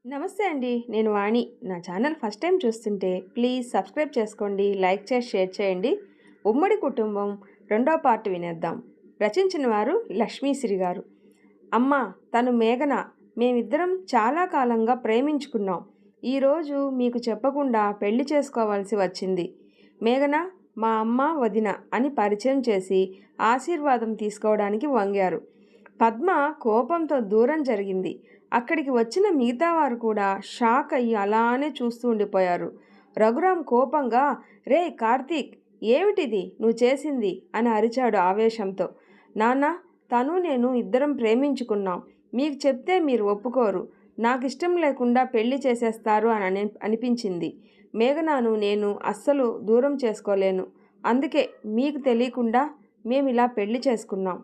నమస్తే అండి. నేను వాణి. నా ఛానల్ ఫస్ట్ టైం చూస్తుంటే ప్లీజ్ సబ్స్క్రైబ్ చేసుకోండి, లైక్ చేసి షేర్ చేయండి. ఉమ్మడి కుటుంబం రెండో పార్ట్ వినేద్దాం. రచించిన వారు లక్ష్మీశ్రీ గారు. అమ్మ, తను మేఘన. మేమిద్దరం చాలా కాలంగా ప్రేమించుకున్నాం. ఈరోజు మీకు చెప్పకుండా పెళ్లి చేసుకోవాల్సి వచ్చింది. మేఘన మా అమ్మ, వదిన అని పరిచయం చేసి ఆశీర్వాదం తీసుకోవడానికి వంగారు. పద్మ కోపంతో దూరం జరిగింది. అక్కడికి వచ్చిన మిగతా వారు కూడా షాక్ అయ్యి అలానే చూస్తూ ఉండిపోయారు. రఘురాం కోపంగా, రే కార్తీక్, ఏమిటిది నువ్వు చేసింది అని అరిచాడు ఆవేశంతో. నాన్న, తను నేను ఇద్దరం ప్రేమించుకున్నాం. మీకు చెప్తే మీరు ఒప్పుకోరు. నాకు ఇష్టం లేకుండా పెళ్లి చేసేస్తారు అని అనిపించింది. మేఘనాను నేను అస్సలు దూరం చేసుకోలేను. అందుకే మీకు తెలియకుండా మేము ఇలా పెళ్లి చేసుకున్నాం.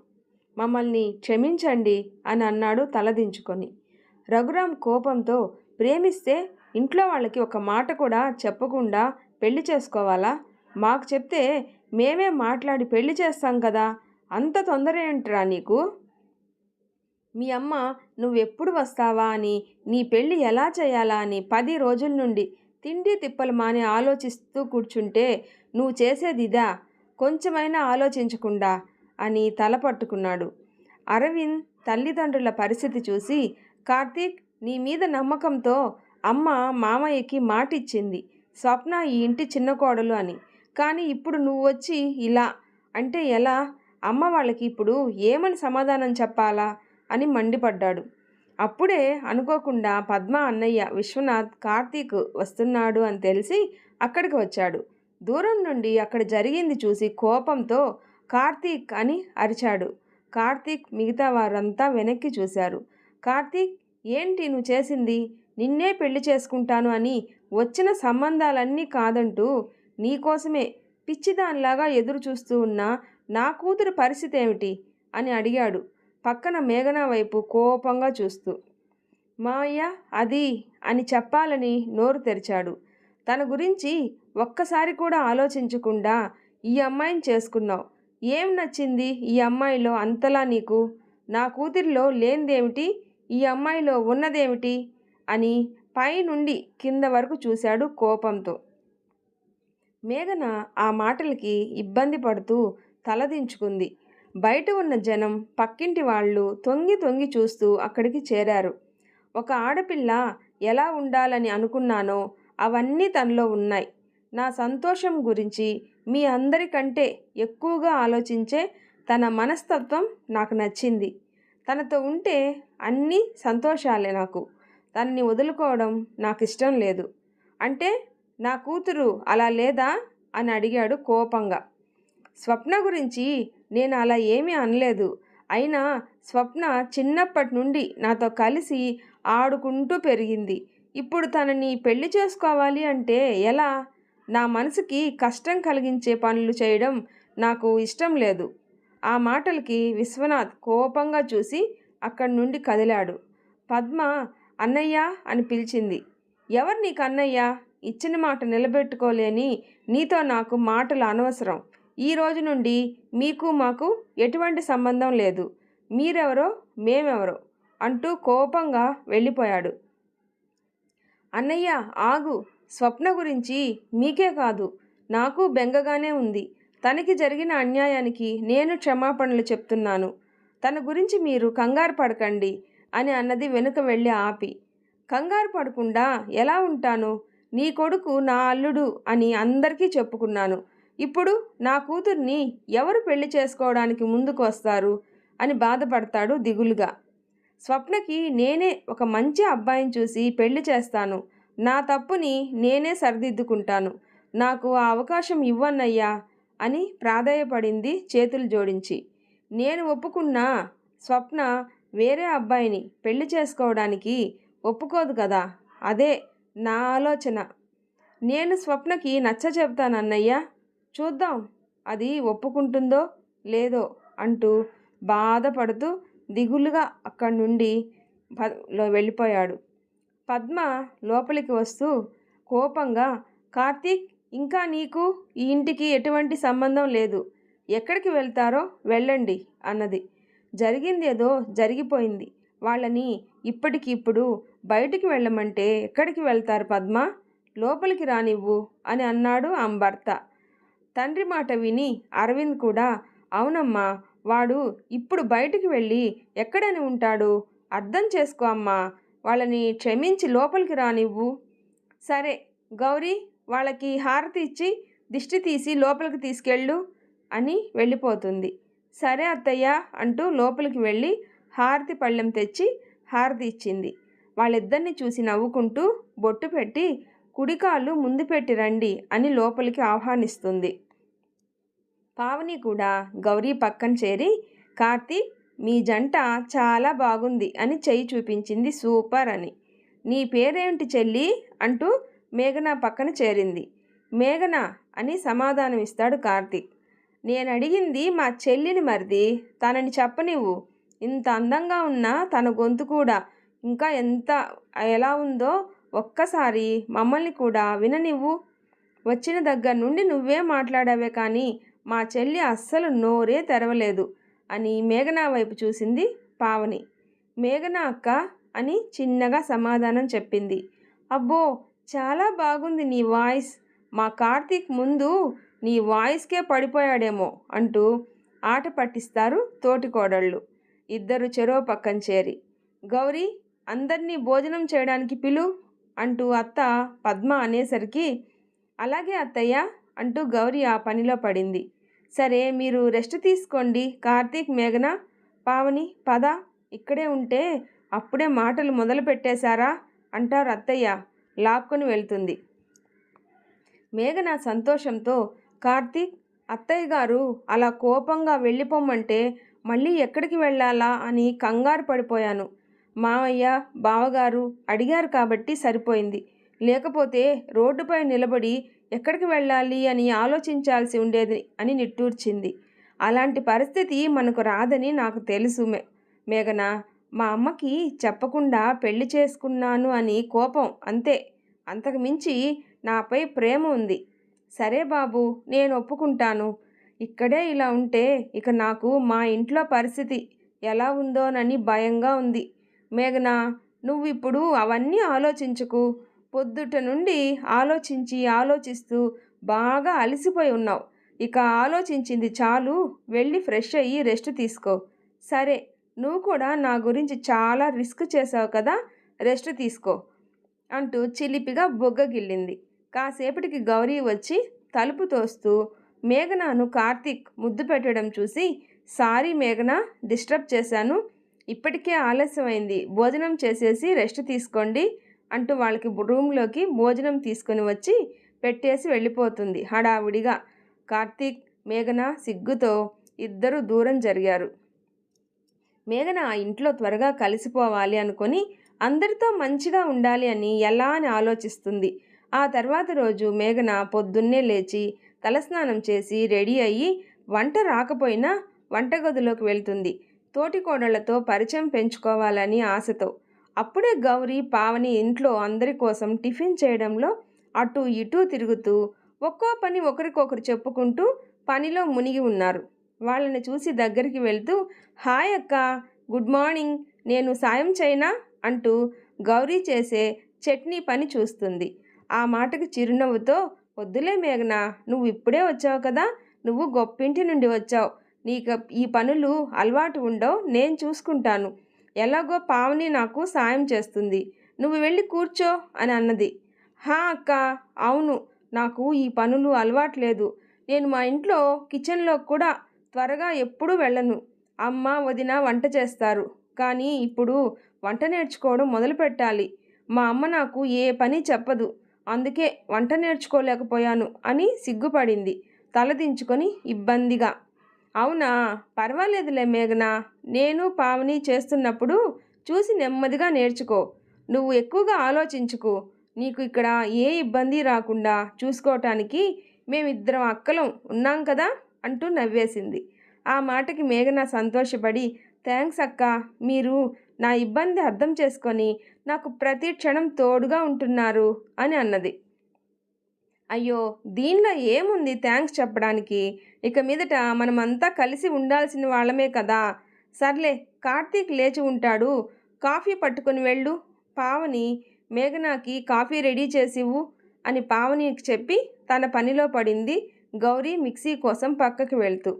మమ్మల్ని క్షమించండి అని అన్నాడు తలదించుకొని. రఘురాం కోపంతో, ప్రేమిస్తే ఇంట్లో వాళ్ళకి ఒక మాట కూడా చెప్పకుండా పెళ్లి చేసుకోవాలా? మాకు చెప్తే మేమే మాట్లాడి పెళ్లి చేస్తాం కదా, అంత తొందర ఏంట్రా నీకు? మీ అమ్మ నువ్వెప్పుడు వస్తావా అని, నీ పెళ్ళి ఎలా చేయాలా అని 10 రోజుల నుండి తిండి తిప్పలు మాని ఆలోచిస్తూ కూర్చుంటే నువ్వు చేసేది ఇదా? కొంచెమైనా ఆలోచించకుండా అని తల పట్టుకున్నాడు. అరవింద్ తల్లిదండ్రుల పరిస్థితి చూసి, కార్తీక్, నీ మీద నమ్మకంతో అమ్మ మామయ్యకి మాటిచ్చింది, స్వప్న ఈ ఇంటి చిన్న కోడలు అని. కానీ ఇప్పుడు నువ్వు వచ్చి ఇలా అంటే ఎలా? అమ్మ వాళ్ళకి ఇప్పుడు ఏమని సమాధానం చెప్పాలా అని మండిపడ్డాడు. అప్పుడే అనుకోకుండా పద్మ అన్నయ్య విశ్వనాథ్ కార్తీక్ వస్తున్నాడు అని తెలిసి అక్కడికి వచ్చాడు. దూరం నుండి అక్కడ జరిగింది చూసి కోపంతో కార్తీక్ అని అరిచాడు. కార్తీక్ మిగతా వారంతా వెనక్కి చూశారు. కార్తీక్, ఏంటి నువ్వు చేసింది? నిన్నే పెళ్లి చేసుకుంటాను అని వచ్చిన సంబంధాలన్నీ కాదంటూ నీకోసమే పిచ్చిదానిలాగా ఎదురు చూస్తూ ఉన్న నా కూతురు పరిస్థితి ఏమిటి అని అడిగాడు పక్కన మేఘన వైపు కోపంగా చూస్తూ. మావయ్య అది అని చెప్పాలని నోరు తెరిచాడు. తన గురించి ఒక్కసారి కూడా ఆలోచించకుండా ఈ అమ్మాయిని చేసుకున్నావు. ఏం నచ్చింది ఈ అమ్మాయిలో అంతలా నీకు? నా కూతురిలో లేనిదేమిటి, ఈ అమ్మాయిలో ఉన్నదేమిటి అని పైనుండి కింద వరకు చూశాడు కోపంతో. మేఘన ఆ మాటలకి ఇబ్బంది పడుతూ తలదించుకుంది. బయట ఉన్న జనం, పక్కింటి వాళ్ళు తొంగి తొంగి చూస్తూ అక్కడికి చేరారు. ఒక ఆడపిల్ల ఎలా ఉండాలని అనుకున్నానో అవన్నీ తనలో ఉన్నాయి. నా సంతోషం గురించి మీ అందరికంటే ఎక్కువగా ఆలోచించే తన మనస్తత్వం నాకు నచ్చింది. తనతో ఉంటే అన్నీ సంతోషాలే నాకు. తనని వదులుకోవడం నాకు ఇష్టం లేదు. అంటే నా కూతురు అలా లేదా అని అడిగాడు కోపంగా. స్వప్న గురించి నేను అలా ఏమీ అనలేదు. అయినా స్వప్న చిన్నప్పటి నుండి నాతో కలిసి ఆడుకుంటూ పెరిగింది. ఇప్పుడు తనని పెళ్లి చేసుకోవాలి అంటే ఎలా? నా మనసుకి కష్టం కలిగించే పనులు చేయడం నాకు ఇష్టం లేదు. ఆ మాటలకి విశ్వనాథ్ కోపంగా చూసి అక్కడి నుండి కదిలాడు. పద్మ అన్నయ్య అని పిలిచింది. ఎవరు నీకు అన్నయ్య? ఇచ్చిన మాట నిలబెట్టుకోలేని నీతో నాకు మాటలు అనవసరం. ఈ రోజు నుండి మీకు మాకు ఎటువంటి సంబంధం లేదు. మీరెవరో మేమెవరో అంటూ కోపంగా వెళ్ళిపోయాడు. అన్నయ్య ఆగు. స్వప్న గురించి మీకే కాదు నాకు బెంగగానే ఉంది. తనకి జరిగిన అన్యాయానికి నేను క్షమాపణలు చెప్తున్నాను. తన గురించి మీరు కంగారు పడకండి అని అన్నది వెనుక వెళ్ళి ఆపి. కంగారు పడకుండా ఎలా ఉంటాను? నీ కొడుకు నా అల్లుడు అని అందరికీ చెప్పుకున్నాను. ఇప్పుడు నా కూతుర్ని ఎవరు పెళ్లి చేసుకోవడానికి ముందుకు వస్తారు అని బాధపడతాడు దిగులుగా. స్వప్నకి నేనే ఒక మంచి అబ్బాయిని చూసి పెళ్లి చేస్తాను. నా తప్పుని నేనే సరిదిద్దుకుంటాను. నాకు ఆ అవకాశం ఇవ్వన్నయ్యా అని ప్రాధేయపడింది చేతులు జోడించి. నేను ఒప్పుకున్నా స్వప్న వేరే అబ్బాయిని పెళ్లి చేసుకోవడానికి ఒప్పుకోదు కదా. అదే నా ఆలోచన. నేను స్వప్నకి నచ్చ చెబుతానన్నయ్య. చూద్దాం అది ఒప్పుకుంటుందో లేదో అంటూ బాధపడుతూ దిగులుగా అక్కడి నుండి వెళ్ళిపోయాడు. పద్మ లోపలికి వస్తూ కోపంగా, కార్తీక్, ఇంకా నీకు ఈ ఇంటికి ఎటువంటి సంబంధం లేదు. ఎక్కడికి వెళ్తారో వెళ్ళండి అన్నది. జరిగిందేదో జరిగిపోయింది. వాళ్ళని ఇప్పటికిప్పుడు బయటికి వెళ్ళమంటే ఎక్కడికి వెళ్తారు పద్మ, లోపలికి రానివ్వు అని అన్నాడు ఆమె భర్త. తండ్రి మాట విని అరవింద్ కూడా, అవునమ్మా, వాడు ఇప్పుడు బయటికి వెళ్ళి ఎక్కడని ఉంటాడు, అర్థం చేసుకో అమ్మా, వాళ్ళని క్షమించి లోపలికి రానివ్వు. సరే గౌరీ, వాళ్ళకి హారతి ఇచ్చి దిష్టి తీసి లోపలికి తీసుకెళ్ళు అని వెళ్ళిపోతుంది. సరే అత్తయ్య అంటూ లోపలికి వెళ్ళి హారతి పళ్ళెం తెచ్చి హారతి ఇచ్చింది. వాళ్ళిద్దరిని చూసి నవ్వుకుంటూ బొట్టు పెట్టి కుడికాళ్ళు ముందు పెట్టి రండి అని లోపలికి ఆహ్వానిస్తుంది. పావని కూడా గౌరీ పక్కన చేరి, కార్తీక్, మీ జంట చాలా బాగుంది అని చెయ్యి చూపించింది, సూపర్ అని. నీ పేరేంటి చెల్లి అంటూ మేఘన పక్కన చేరింది. మేఘన అని సమాధానం ఇస్తాడు కార్తీక్. నేను అడిగింది మా చెల్లిని మరిది, తనని చెప్పనివ్వు. ఇంత అందంగా ఉన్న తన గొంతు కూడా ఇంకా ఎలా ఉందో ఒక్కసారి మమ్మల్ని కూడా విననివ్వు. వచ్చిన దగ్గర నుండి నువ్వే మాట్లాడావే కానీ మా చెల్లి అస్సలు నోరే తెరవలేదు అని మేఘన వైపు చూసింది పావని. మేఘన అక్క అని చిన్నగా సమాధానం చెప్పింది. అబ్బో, చాలా బాగుంది నీ వాయిస్, మా కార్తీక్ ముందు నీ వాయిస్కే పడిపోయాడేమో అంటూ ఆట పట్టిస్తారు తోటికోడళ్ళు. ఇద్దరు చెరో పక్కన చేరి, గౌరీ, అందరినీ భోజనం చేయడానికి పిలు అంటూ అత్త పద్మ అనేసరికి, అలాగే అత్తయ్య అంటూ గౌరీ ఆ పనిలో పడింది. సరే, మీరు రెస్ట్ తీసుకోండి. కార్తీక్, మేఘన, పావని, పద, ఇక్కడే ఉంటే అప్పుడే మాటలు మొదలు పెట్టేశారా అంటారు అత్తయ్య లాక్కొని వెళ్తుంది. మేఘన సంతోషంతో, కార్తీక్, అత్తయ్య గారు అలా కోపంగా వెళ్ళిపోమంటే మళ్ళీ ఎక్కడికి వెళ్ళాలా అని కంగారు పడిపోయాను. మావయ్య, బావగారు అడిగారు కాబట్టి సరిపోయింది. లేకపోతే రోడ్డుపై నిలబడి ఎక్కడికి వెళ్ళాలి అని ఆలోచించాల్సి ఉండేది అని నిట్టూర్చింది. అలాంటి పరిస్థితి మనకు రాదని నాకు తెలుసు మేఘన. మా అమ్మకి చెప్పకుండా పెళ్లి చేసుకున్నాను అని కోపం, అంతే. అంతకు మించి నాపై ప్రేమ ఉంది. సరే బాబు, నేను ఒప్పుకుంటాను. ఇక్కడే ఇలా ఉంటే ఇక నాకు మా ఇంట్లో పరిస్థితి ఎలా ఉందోనని భయంగా ఉంది. మేఘన, నువ్వు ఇప్పుడు అవన్నీ ఆలోచించకు. పొద్దుట నుండి ఆలోచిస్తూ బాగా అలసిపోయి ఉన్నావు. ఇక ఆలోచించింది చాలు, వెళ్ళి ఫ్రెష్ అయ్యి రెస్ట్ తీసుకో. సరే, నువ్వు కూడా నా గురించి చాలా రిస్క్ చేసావు కదా, రెస్ట్ తీసుకో అంటూ చిలిపిగా బొగ్గగిల్లింది. కాసేపటికి గౌరీ వచ్చి తలుపు తోస్తూ మేఘనను కార్తీక్ ముద్దు పెట్టడం చూసి, సారీ మేఘన, డిస్టర్బ్ చేశాను, ఇప్పటికే ఆలస్యమైంది, భోజనం చేసేసి రెస్ట్ తీసుకోండి అంటూ వాళ్ళకి రూమ్లోకి భోజనం తీసుకొని వచ్చి పెట్టేసి వెళ్ళిపోతుంది హడావుడిగా. కార్తీక్, మేఘన సిగ్గుతో ఇద్దరు దూరం జరిగారు. మేఘన ఆ ఇంట్లో త్వరగా కలిసిపోవాలి అనుకొని అందరితో మంచిగా ఉండాలి అని ఎలా అని ఆలోచిస్తుంది. ఆ తర్వాత రోజు మేఘన పొద్దున్నే లేచి తలస్నానం చేసి రెడీ అయ్యి వంట రాకపోయినా వంటగదిలోకి వెళ్తుంది, తోటికోడళ్లతో పరిచయం పెంచుకోవాలని ఆశతో. అప్పుడే గౌరీ, పావని ఇంట్లో అందరి కోసం టిఫిన్ చేయడంలో అటు ఇటూ తిరుగుతూ ఒక్కో పని ఒకరికొకరు చెప్పుకుంటూ పనిలో మునిగి ఉన్నారు. వాళ్ళని చూసి దగ్గరికి వెళ్తూ, హాయ్ అక్క, గుడ్ మార్నింగ్, నేను సాయం చేయనా అంటూ గౌరీ చేసే చట్నీ పని చూస్తుంది. ఆ మాటకు చిరునవ్వుతో, వద్దులే మేఘన, నువ్వు ఇప్పుడే వచ్చావు కదా, నువ్వు గొప్పింటి నుండి వచ్చావు, నీకు ఈ పనులు అలవాటు ఉండవు, నేను చూసుకుంటాను. ఎలాగో పావని నాకు సాయం చేస్తుంది, నువ్వు వెళ్ళి కూర్చో అని అన్నది. హా అక్క, అవును, నాకు ఈ పనులు అలవాట్లేదు. నేను మా ఇంట్లో కిచెన్లో కూడా త్వరగా ఎప్పుడూ వెళ్ళను. అమ్మ, వదిన వంట చేస్తారు, కానీ ఇప్పుడు వంట నేర్చుకోవడం మొదలు పెట్టాలి. మా అమ్మ నాకు ఏ పని చెప్పదు, అందుకే వంట నేర్చుకోలేకపోయాను అని సిగ్గుపడింది తలదించుకొని ఇబ్బందిగా. అవునా, పర్వాలేదులే మేఘన, నేను పావని చేస్తున్నప్పుడు చూసి నెమ్మదిగా నేర్చుకో. నువ్వు ఎక్కువగా ఆలోచించుకో. నీకు ఇక్కడ ఏ ఇబ్బంది రాకుండా చూసుకోవటానికి మేమిద్దరం అక్కలం ఉన్నాం కదా అంటూ నవ్వేసింది. ఆ మాటకి మేఘన సంతోషపడి, థ్యాంక్స్ అక్క, మీరు నా ఇబ్బంది అర్థం చేసుకొని నాకు ప్రతి క్షణం తోడుగా ఉంటున్నారు అని అన్నది. అయ్యో, దీనిలో ఏముంది థ్యాంక్స్ చెప్పడానికి, ఇక మీదట మనమంతా కలిసి ఉండాల్సిన వాళ్ళమే కదా. సర్లే, కార్తీక్ లేచి ఉంటాడు, కాఫీ పట్టుకొని వెళ్ళు పావని మేఘనాకి కాఫీ రెడీ చేసివ్వు అని పావనికి చెప్పి తన పనిలో పడింది గౌరీ మిక్సీ కోసం పక్కకి వెళ్తూ.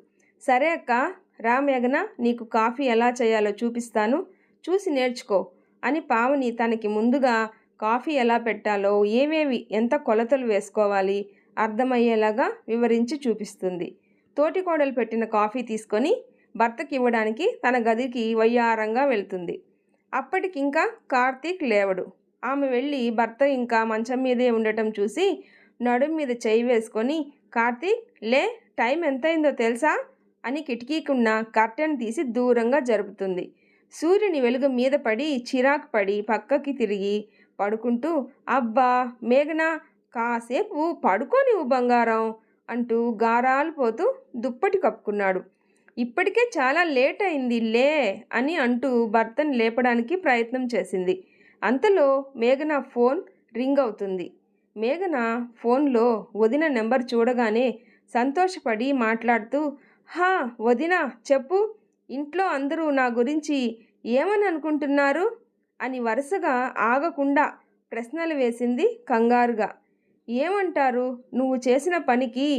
సరే అక్క, రా మేఘన, నీకు కాఫీ ఎలా చేయాలో చూపిస్తాను, చూసి నేర్చుకో అని పావని తనకి ముందుగా కాఫీ ఎలా పెట్టాలో, ఏవేవి ఎంత కొలతలు వేసుకోవాలి అర్థమయ్యేలాగా వివరించి చూపిస్తుంది. తోటికోడలు పెట్టిన కాఫీ తీసుకొని భర్తకి ఇవ్వడానికి తన గదికి వయ్యారంగా వెళ్తుంది. అప్పటికింకా కార్తీక్ లేవడు. ఆమె వెళ్ళి భర్త ఇంకా మంచం మీదే ఉండటం చూసి నడుం మీద చేయి వేసుకొని, కార్తీక్ లే, టైం ఎంతైందో తెలుసా అని కిటికీకున్న కర్టెన్ తీసి దూరంగా జరుపుతుంది. సూర్యుని వెలుగు మీద పడి చిరాకు పడి పక్కకి తిరిగి పడుకుంటూ, అబ్బా మేఘన, కాసేపు పడుకోనివ్వు బంగారం అంటూ గారాలు పోతూ దుప్పటి కప్పుకున్నాడు. ఇప్పటికే చాలా లేట్ అయింది లే అని అంటూ భర్తను లేపడానికి ప్రయత్నం చేసింది. అంతలో మేఘన ఫోన్ రింగ్ అవుతుంది. మేఘన ఫోన్లో వదిన నెంబర్ చూడగానే సంతోషపడి మాట్లాడుతూ, హా వదిన చెప్పు, ఇంట్లో అందరూ నా గురించి ఏమని అనుకుంటున్నారు అని వరుసగా ఆగకుండా ప్రశ్నలు వేసింది కంగారుగా. ఏమంటారు, నువ్వు చేసిన పనికి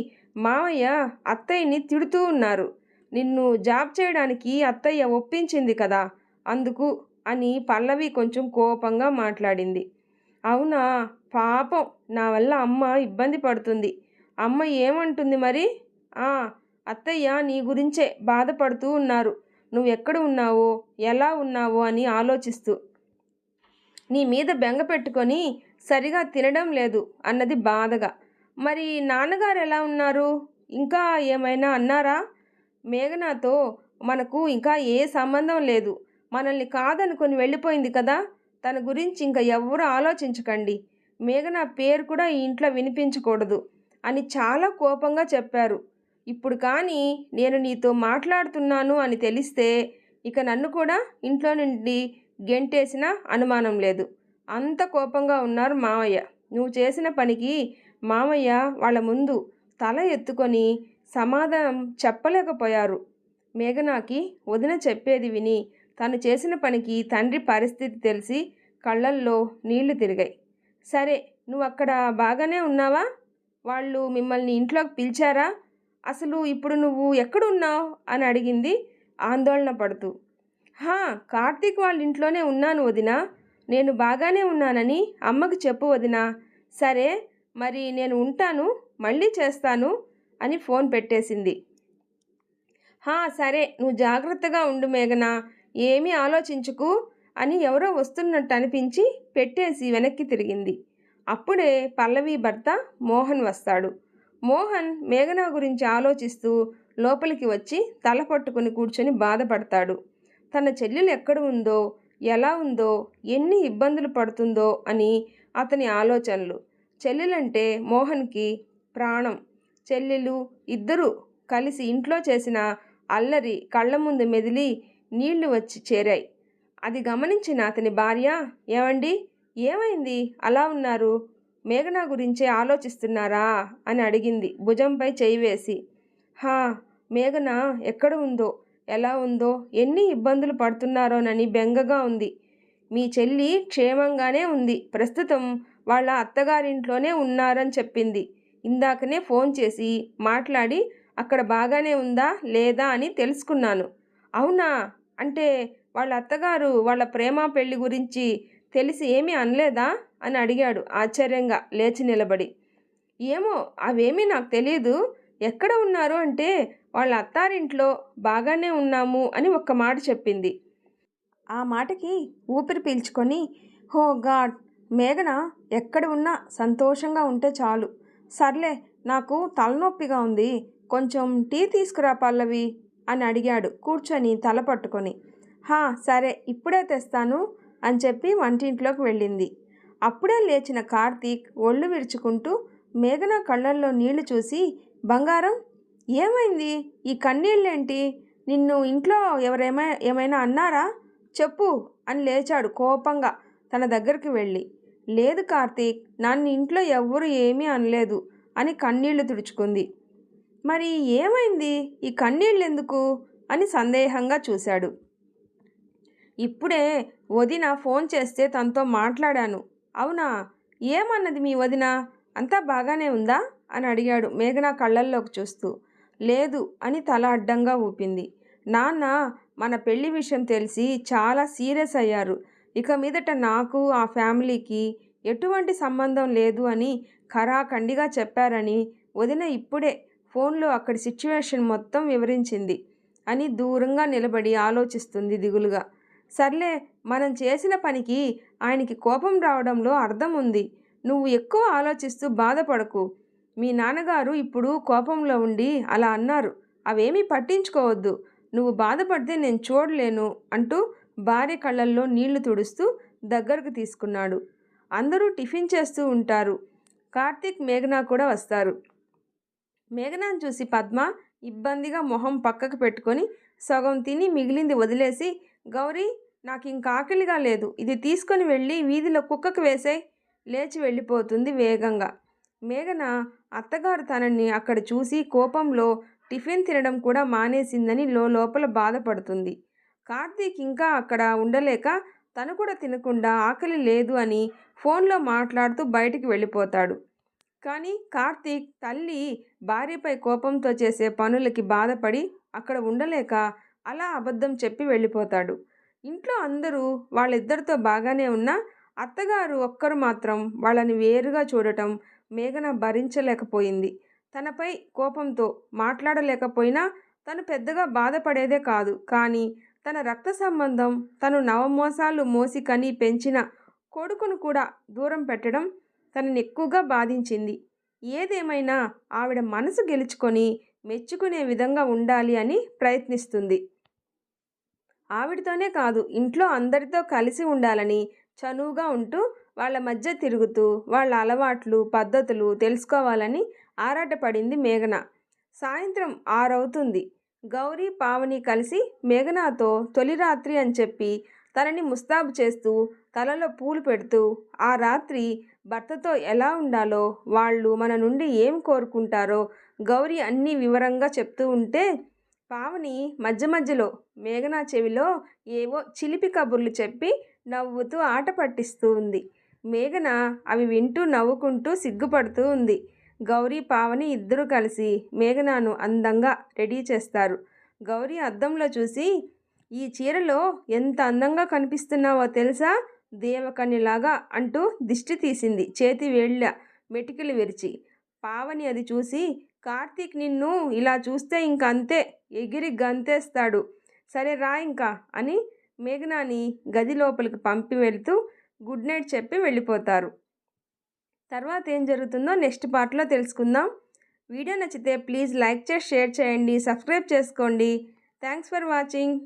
మావయ్య అత్తయ్యని తిడుతూ ఉన్నారు. నిన్ను జాబ్ చేయడానికి అత్తయ్య ఒప్పించింది కదా, అందుకు అని పల్లవి కొంచెం కోపంగా మాట్లాడింది. అవునా, పాపం, నా వల్ల అమ్మ ఇబ్బంది పడుతుంది. అమ్మ ఏమంటుంది మరి? అత్తయ్య నీ గురించే బాధపడుతూ ఉన్నారు. నువ్వు ఎక్కడ ఉన్నావో ఎలా ఉన్నావో అని ఆలోచిస్తూ. నీ మీద బెంగ పెట్టుకొని సరిగా తినడం లేదు అన్నది బాధగా. మరి నాన్నగారు ఎలా ఉన్నారు? ఇంకా ఏమైనా అన్నారా? మేఘనాతో మనకు ఇంకా ఏ సంబంధం లేదు, మనల్ని కాదనుకొని వెళ్ళిపోయింది కదా, తన గురించి ఇంకా ఎవ్వరూ ఆలోచించకండి, మేఘన పేరు కూడా ఈ ఇంట్లో వినిపించకూడదు అని చాలా కోపంగా చెప్పారు. ఇప్పుడు కానీ నేను నీతో మాట్లాడుతున్నాను అని తెలిస్తే ఇక నన్ను కూడా ఇంట్లో నుండి గెంటేసినా అనుమానం లేదు. అంత కోపంగా ఉన్నారు మామయ్య. నువ్వు చేసిన పనికి మామయ్య వాళ్ళ ముందు తల ఎత్తుకొని సమాధానం చెప్పలేకపోయారు. మేఘనాకి వదిన చెప్పేది విని తను చేసిన పనికి తండ్రి పరిస్థితి తెలిసి కళ్ళల్లో నీళ్లు తిరిగాయి. సరే, నువ్వు అక్కడ బాగానే ఉన్నావా? వాళ్ళు మిమ్మల్ని ఇంట్లోకి పిలిచారా? అసలు ఇప్పుడు నువ్వు ఎక్కడున్నావు అని అడిగింది ఆందోళన పడుతూ. కార్తీక్ వాళ్ళ ఇంట్లోనే ఉన్నాను వదినా, నేను బాగానే ఉన్నానని అమ్మకు చెప్పు వదినా. సరే మరి నేను ఉంటాను, మళ్ళీ చేస్తాను అని ఫోన్ పెట్టేసింది. సరే, నువ్వు జాగ్రత్తగా ఉండు మేఘన, ఏమీ ఆలోచించుకు అని ఎవరో వస్తున్నట్టు అనిపించి పెట్టేసి వెనక్కి తిరిగింది. అప్పుడే పల్లవి భర్త మోహన్ వస్తాడు. మోహన్ మేఘన గురించి ఆలోచిస్తూ లోపలికి వచ్చి తల పట్టుకుని కూర్చొని బాధపడతాడు. తన చెల్లెలు ఎక్కడ ఉందో, ఎలా ఉందో, ఎన్ని ఇబ్బందులు పడుతుందో అని అతని ఆలోచనలు. చెల్లెలంటే మోహన్కి ప్రాణం. చెల్లెలు ఇద్దరూ కలిసి ఇంట్లో చేసిన అల్లరి కళ్ళ ముందు మెదిలి నీళ్లు వచ్చి చేరాయి. అది గమనించిన అతని భార్య, ఏమండి, ఏమైంది అలా ఉన్నారు? మేఘన గురించే ఆలోచిస్తున్నారా అని అడిగింది భుజంపై చేయి వేసి. మేఘన ఎక్కడ ఉందో, ఎలా ఉందో, ఎన్ని ఇబ్బందులు పడుతున్నారోనని బెంగగా ఉంది. మీ చెల్లి క్షేమంగానే ఉంది, ప్రస్తుతం వాళ్ళ అత్తగారింట్లోనే ఉన్నారని చెప్పింది. ఇందాకనే ఫోన్ చేసి మాట్లాడి అక్కడ బాగానే ఉందా లేదా అని తెలుసుకున్నాను. అవునా, అంటే వాళ్ళ అత్తగారు వాళ్ళ ప్రేమ పెళ్లి గురించి తెలిసి ఏమీ అనలేదా అని అడిగాడు ఆశ్చర్యంగా లేచి నిలబడి. ఏమో, అవేమీ నాకు తెలియదు. ఎక్కడ ఉన్నారు అంటే వాళ్ళ అత్తారింట్లో బాగానే ఉన్నాము అని ఒక్క మాట చెప్పింది. ఆ మాటకి ఊపిరి పీల్చుకొని, హో గాడ్, మేఘన ఎక్కడ ఉన్నా సంతోషంగా ఉంటే చాలు. సర్లే, నాకు తలనొప్పిగా ఉంది, కొంచెం టీ తీసుకురా పల్లవి అని అడిగాడు కూర్చొని తల పట్టుకొని. సరే, ఇప్పుడే తెస్తాను అని చెప్పి వంటింట్లోకి వెళ్ళింది. అప్పుడే లేచిన కార్తీక్ ఒళ్ళు విరుచుకుంటూ మేఘన కళ్ళల్లో నీళ్లు చూసి, బంగారం, ఏమైంది? ఈ కన్నీళ్ళేంటి? నిన్ను ఇంట్లో ఏమైనా అన్నారా? చెప్పు అని లేచాడు కోపంగా తన దగ్గరికి వెళ్ళి. లేదు కార్తీక్, నన్ను ఇంట్లో ఎవ్వరూ ఏమీ అనలేదు అని కన్నీళ్లు తుడుచుకుంది. మరి ఏమైంది? ఈ కన్నీళ్ళు ఎందుకు అని సందేహంగా చూశాడు. ఇప్పుడే వదిన ఫోన్ చేస్తే తనతో మాట్లాడాను. అవునా? ఏమన్నది మీ వదిన? అంతా బాగానే ఉందా అని అడిగాడు మేఘన కళ్ళల్లోకి చూస్తూ. లేదు అని తల అడ్డంగా ఊపింది. నాన్న మన పెళ్లి విషయం తెలిసి చాలా సీరియస్ అయ్యారు. ఇక మీదట నాకు ఆ ఫ్యామిలీకి ఎటువంటి సంబంధం లేదు అని ఖరాఖండిగా చెప్పారని వదిన ఇప్పుడే ఫోన్లో అక్కడి సిచ్యువేషన్ మొత్తం వివరించింది అని దూరంగా నిలబడి ఆలోచిస్తుంది దిగులుగా. సర్లే, మనం చేసిన పనికి ఆయనకి కోపం రావడంలో అర్థం ఉంది. నువ్వు ఎక్కువ ఆలోచిస్తూ బాధపడకు. మీ నాన్నగారు ఇప్పుడు కోపంలో ఉండి అలా అన్నారు. అవేమీ పట్టించుకోవద్దు. నువ్వు బాధపడితే నేను చూడలేను అంటూ భార్య కళ్ళల్లో నీళ్లు తుడుస్తూ దగ్గరకు తీసుకున్నాడు. అందరూ టిఫిన్ చేస్తూ ఉంటారు. కార్తీక్, మేఘన కూడా వస్తారు. మేఘనాను చూసి పద్మ ఇబ్బందిగా మొహం పక్కకు పెట్టుకొని సగం తిని మిగిలింది వదిలేసి, గౌరీ నాకు ఇంక ఆకలిగా లేదు, ఇది తీసుకొని వెళ్ళి వీధిలో కుక్కకు వేసేయ్. లేచి వెళ్ళిపోతుంది వేగంగా. మేఘన అత్తగారు తనని అక్కడ చూసి కోపంలో టిఫిన్ తినడం కూడా మానేసిందని లోపల బాధపడుతుంది. కార్తీక్ ఇంకా అక్కడ ఉండలేక తను కూడా తినకుండా ఆకలి లేదు అని ఫోన్లో మాట్లాడుతూ బయటికి వెళ్ళిపోతాడు. కానీ కార్తీక్ తల్లి భార్యపై కోపంతో చేసే పనులకి బాధపడి అక్కడ ఉండలేక అలా అబద్ధం చెప్పి వెళ్ళిపోతాడు. ఇంట్లో అందరూ వాళ్ళిద్దరితో బాగానే ఉన్నా అత్తగారు ఒక్కరు మాత్రం వాళ్ళని వేరుగా చూడటం మేఘన భరించలేకపోయింది. తనపై కోపంతో మాట్లాడలేకపోయినా తను పెద్దగా బాధపడేదే కాదు. కానీ తన రక్త సంబంధం, తను నవమోసాలు మోసి కని పెంచిన కొడుకును కూడా దూరం పెట్టడం తనని ఎక్కువగా బాధించింది. ఏదేమైనా ఆవిడ మనసు గెలుచుకొని మెచ్చుకునే విధంగా ఉండాలి అని ప్రయత్నిస్తుంది. ఆవిడతోనే కాదు, ఇంట్లో అందరితో కలిసి ఉండాలని చనువుగా ఉంటూ వాళ్ళ మధ్య తిరుగుతూ వాళ్ళ అలవాట్లు పద్ధతులు తెలుసుకోవాలని ఆరాటపడింది మేఘన. సాయంత్రం 6 అవుతుంది. గౌరీ, పావని కలిసి మేఘనాతో తొలి రాత్రి అని చెప్పి తనని ముస్తాబు చేస్తూ తలలో పూలు పెడుతూ ఆ రాత్రి భర్తతో ఎలా ఉండాలో, వాళ్ళు మన నుండి ఏం కోరుకుంటారో గౌరీ అన్నీ వివరంగా చెప్తూ ఉంటే పావని మధ్య మధ్యలో మేఘన చెవిలో ఏవో చిలిపి కబుర్లు చెప్పి నవ్వుతూ ఆట పట్టిస్తూ ఉంది. మేఘన అవి వింటూ నవ్వుకుంటూ సిగ్గుపడుతూ ఉంది. గౌరీ, పావని ఇద్దరూ కలిసి మేఘనాను అందంగా రెడీ చేస్తారు. గౌరీ అద్దంలో చూసి, ఈ చీరలో ఎంత అందంగా కనిపిస్తున్నావో తెలుసా, దేవకన్యలాగా అంటూ దిష్టి తీసింది చేతి వేళ్ళ మెటికలు విరిచి. పావని అది చూసి, కార్తీక్ నిన్ను ఇలా చూస్తే ఇంక అంతే, ఎగిరి గంతేస్తాడు, సరే రా ఇంకా అని మేఘనాని గది లోపలికి పంపి వెళ్తూ గుడ్ నైట్ చెప్పి వెళ్ళిపోతారు. తర్వాత ఏం జరుగుతుందో నెక్స్ట్ పార్ట్లో తెలుసుకుందాం. వీడియో నచ్చితే ప్లీజ్ లైక్ చేసి షేర్ చేయండి, సబ్స్క్రైబ్ చేసుకోండి. Thanks for watching.